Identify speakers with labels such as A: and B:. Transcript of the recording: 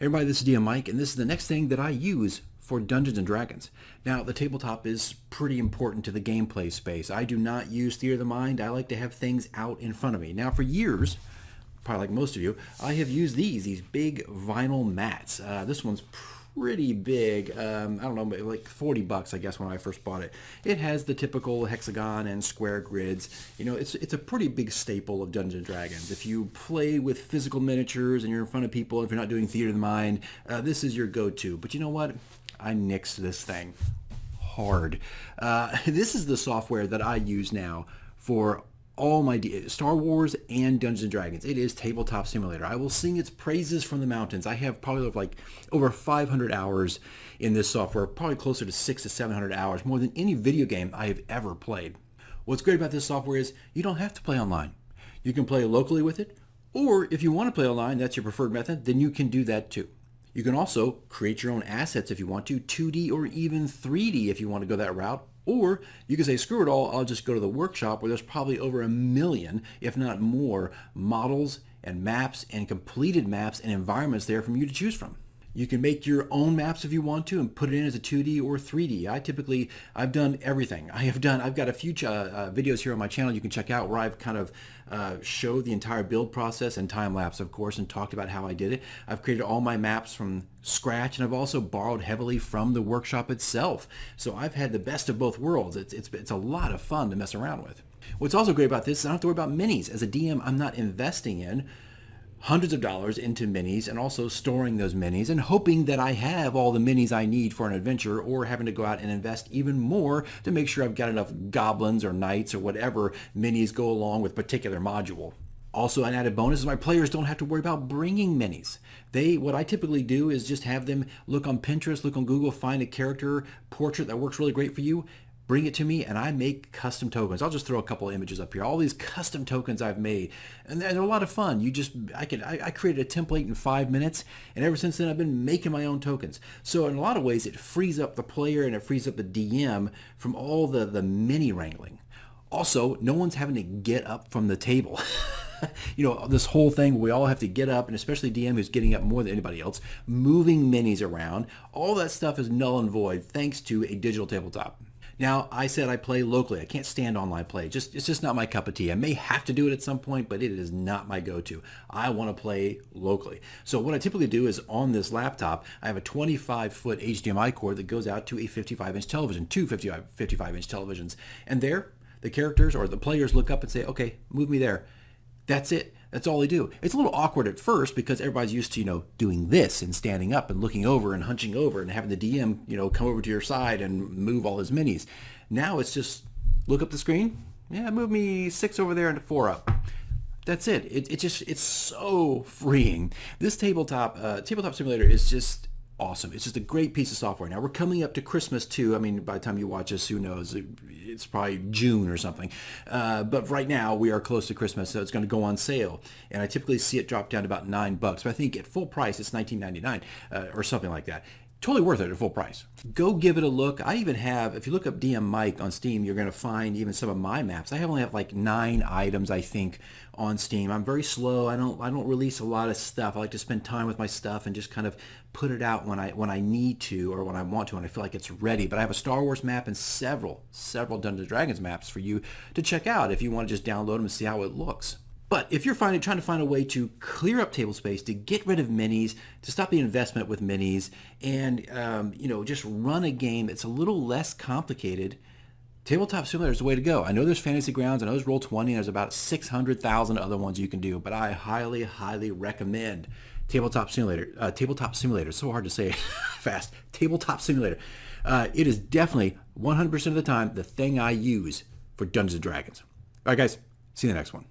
A: Hey everybody, this is DM Mike, and this is the next thing that I use for Dungeons & Dragons. Now, the tabletop is pretty important to the gameplay space. I do not use Theater of the Mind. I like to have things out in front of me. Now, for years, probably like most of you, I have used these big vinyl mats. This one's pretty big. I don't know, like $40, I guess, when I first bought it. It has the typical hexagon and square grids. You know, it's a pretty big staple of Dungeons & Dragons. If you play with physical miniatures and you're in front of people, if you're not doing Theater of the Mind, this is your go-to. But you know what? I nixed this thing hard. This is the software that I use now for all my Star Wars and Dungeons & Dragons. It is Tabletop Simulator. I will sing its praises from the mountains. I have probably like over 500 hours in this software, probably closer to 600 to 700 hours, more than any video game I have ever played. What's great about this software is you don't have to play online. You can play locally with it, or if you want to play online, that's your preferred method, then you can do that too. You can also create your own assets if you want to, 2D or even 3D if you want to go that route. Or you can say, screw it all, I'll just go to the workshop where there's probably over 1 million, if not more, models and maps and completed maps and environments there for you to choose from. You can make your own maps if you want to and put it in as a 2D or 3D. I've done everything. I've got a few videos here on my channel you can check out where I've kind of showed the entire build process and time-lapse, of course, and talked about how I did it. I've created all my maps from scratch, and I've also borrowed heavily from the workshop itself. So I've had the best of both worlds. It's a lot of fun to mess around with. What's also great about this is I don't have to worry about minis. As a DM, I'm not investing in hundreds of dollars into minis and also storing those minis and hoping that I have all the minis I need for an adventure, or having to go out and invest even more to make sure I've got enough goblins or knights or whatever minis go along with a particular module. Also, an added bonus is my players don't have to worry about bringing minis. What I typically do is just have them look on Pinterest, look on Google, find a character portrait that works really great for you, bring it to me, and I make custom tokens. I'll just throw a couple of images up here. All these custom tokens I've made, and they're a lot of fun. I created a template in 5 minutes, and ever since then I've been making my own tokens. So in a lot of ways, it frees up the player and it frees up the DM from all the mini wrangling. Also, no one's having to get up from the table. You know, this whole thing, we all have to get up, and especially DM who's getting up more than anybody else, moving minis around. All that stuff is null and void thanks to a digital tabletop. Now, I said I play locally. I can't stand online play. It's just not my cup of tea. I may have to do it at some point, but it is not my go-to. I want to play locally. So what I typically do is on this laptop, I have a 25-foot HDMI cord that goes out to a 55-inch television, two 55-inch televisions. And there, the characters or the players look up and say, okay, move me there. That's it. That's all they do. It's a little awkward at first because everybody's used to, doing this and standing up and looking over and hunching over and having the DM, come over to your side and move all his minis. Now it's just look up the screen. Yeah, move me 6 over there and 4 up. That's it. It's so freeing. This tabletop simulator is just awesome. It's just a great piece of software. Now, we're coming up to Christmas too. I mean, by the time you watch this, who knows? It's probably June or something. But right now, we are close to Christmas, so it's going to go on sale. And I typically see it drop down to about $9. But I think at full price, it's $19.99 or something like that. Totally worth it at full price. Go give it a look. I even have, if you look up DM Mike on Steam, you're going to find even some of my maps. I only have like 9 items, I think, on Steam. I'm very slow. I don't release a lot of stuff. I like to spend time with my stuff and just kind of put it out when I need to or when I want to and I feel like it's ready. But I have a Star Wars map and several Dungeons & Dragons maps for you to check out if you want to just download them and see how it looks. But if you're trying to find a way to clear up table space, to get rid of minis, to stop the investment with minis, and just run a game that's a little less complicated, Tabletop Simulator is the way to go. I know there's Fantasy Grounds, I know there's Roll20, and there's about 600,000 other ones you can do, but I highly, highly recommend Tabletop Simulator. Tabletop Simulator, it's so hard to say fast. Tabletop Simulator. It is definitely 100% of the time the thing I use for Dungeons & Dragons. All right, guys, see you in the next one.